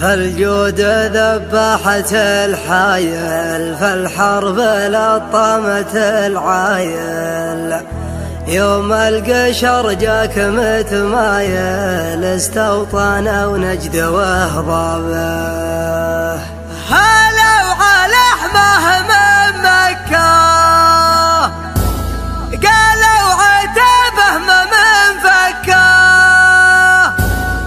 فالجود ذبحت الحايل، فالحرب لطمت العايل. يوم القشر جاك متمايل، استوطن ونجد وهضابه. هلو على حماه من مكة، قالوا عتابه من فكه.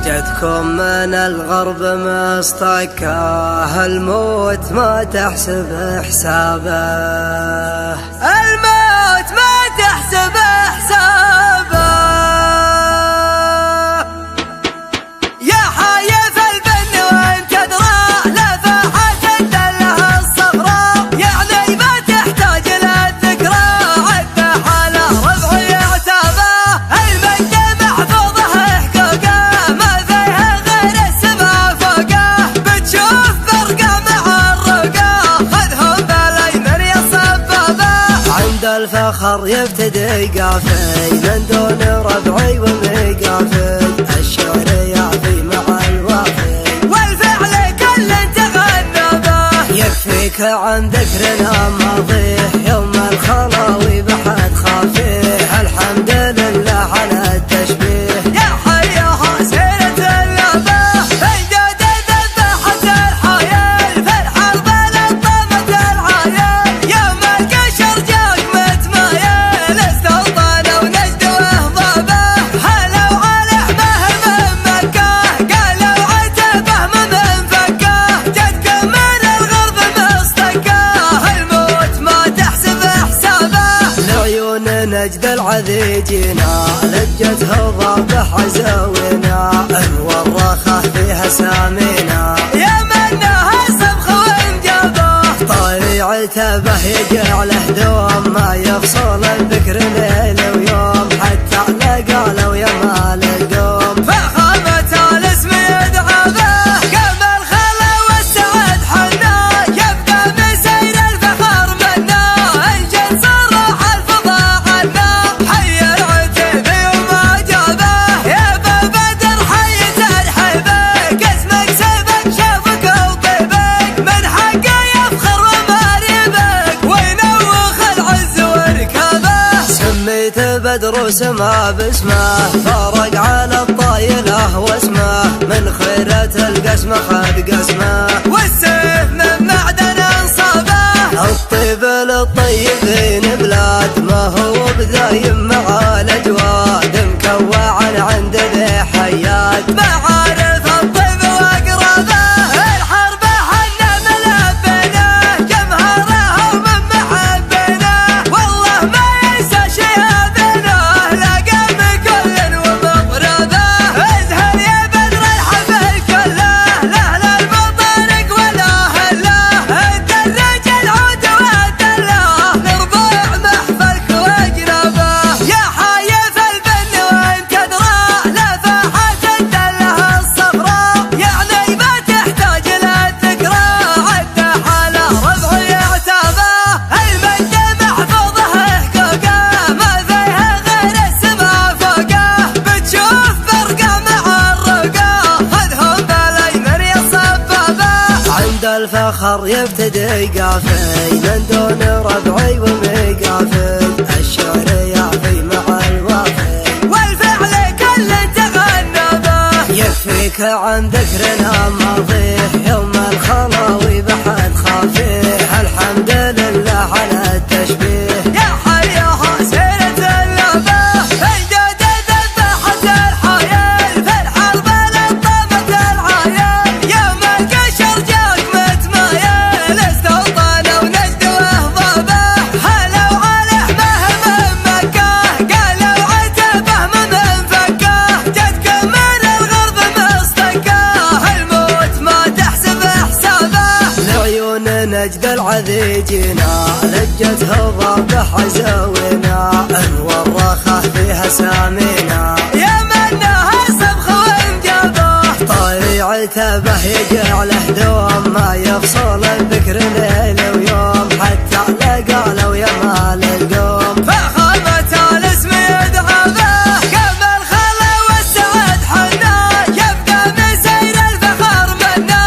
جتكم من الغرب مصطكاه، الموت ما تحسب حسابه، الموت ما تحسب حسابه. يا حايف البن وانت تدرى، لفحت الدله الصفراء، يعني ما تحتاج للذكرى، عده على ربعي عتابه. المجد محفوظه حقوقه، ما فيها غير السما فوقه. بتشوف فرقه مع الرقه، خذهم بالايمن يا صبابه. عند الفخر يبتدي قافي، من دون ربعي ومقافي. الشعر يعفي مع الوافي، والفعل كل تغنى به. يكفيك عن ذكرنا ماضيه، يوم الخلاوي بحد خافيه. الحمد لله على التشبيه، يا حيها سيرة اللعبة. الجود ذبحت الحايل، في الحرب لطمت العايل. يوم القشر جاك متمايل، استوطن ونجد وهضابه. هلو على حماه من مكة، قالوا عتبه من فكه. جتكم من الغرب مصطكاه، الموت ما تحسب حسابه. لعيون نجد العذيجينا، لجت هضاب حزوينا. الورخة فيها سامينا، يا منها صبخ وانجابه. طالع عتبه يجعله دوام، ما يفصل الذكر ليل ويوم. حتى لقالوا يا مال القوم، فخامة الاسم يدعى به. قام الخلا والسعد حنا، يبقى مسير الفخر منا. الجد صرح الفضاء عنا، حي العتيبي وما جابه. يا ابا بدر حي ترحيبك، اسمك سيفك شافك وطيبك. من حقه يفخر وما ريبك، وينوخ العز وركابه. سميت بدر وسما باسمه، فارق على الطايله واسمه. من خيرة القسمة خذ قسمه، والسيف من معدن انصابه. الطيب للطيبين بلاد، ما هو بذايم مع الاجواد. مكوعا عند ذي حيات، معارف الطيب واقربه. الحرب حنا ملبنا، جمهرها ومن محبنا. والله ما ينسى شهادنا، لقم كل ومضربه. ازهر يا بدر الحفل كله، لاهل المطارق والاهله. الدرج العود والدله، نربع محفلك واجنبه. يا حايف البن وانت تدرى، لفحت الدله الصفراء، يعني ما تحتاج للذكرى. عده على ربعي عتابه. المجد محفوظه حقوقه، ما فيها غير السما فوقه. بتشوف فرقه مع الرقه، خذهم بالايمن يا صبابه. عند الفخر يبتدي قافي، من دون ربعي ومقافي. الشعر يعفي مع الوافي، والفعل كل تغنى به. يكفيك عن ذكرنا ماضيه، يوم الخلاوي بحد خافيه. الحمد لله على التشبيه، يا حيها سيرة اللعبة. الجود ذبحت الحايل، في الحرب لطمت العايل. يوم القشر جاك متمايل، استوطن ونجد وهضابه. هلو على حماه من مكة، قالوا عتبه من فكه. جتكم من الغرب مصطكاه، الموت ما تحسب حسابه. لعيون نجد العذيجينا، لجت هضاب حزوينا. الورخة فيها سامينا، يا منها صبخ وانجابه. طالع عتبه يجعله دوام، ما يفصل الذكر ليل ويوم. حتى لقالوا يا مال القوم، فخامة الاسم يدعى به. قام الخلا والسعد حنا، يبقى مسير الفخر منا.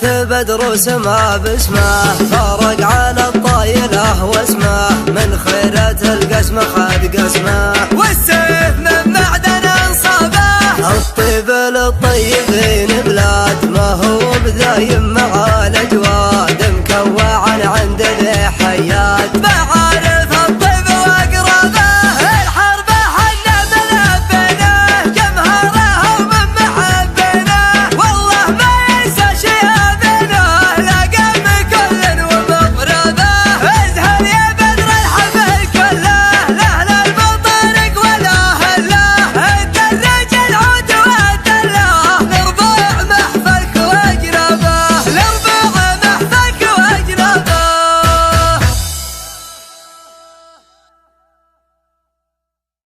بيت بدر سما باسمه، فارق على الطايله واسمه، من خيرة القسم خد قسمه، والسيف من معدن صابه. الطيب للطيبين بلاد، ما هو بذايم معاي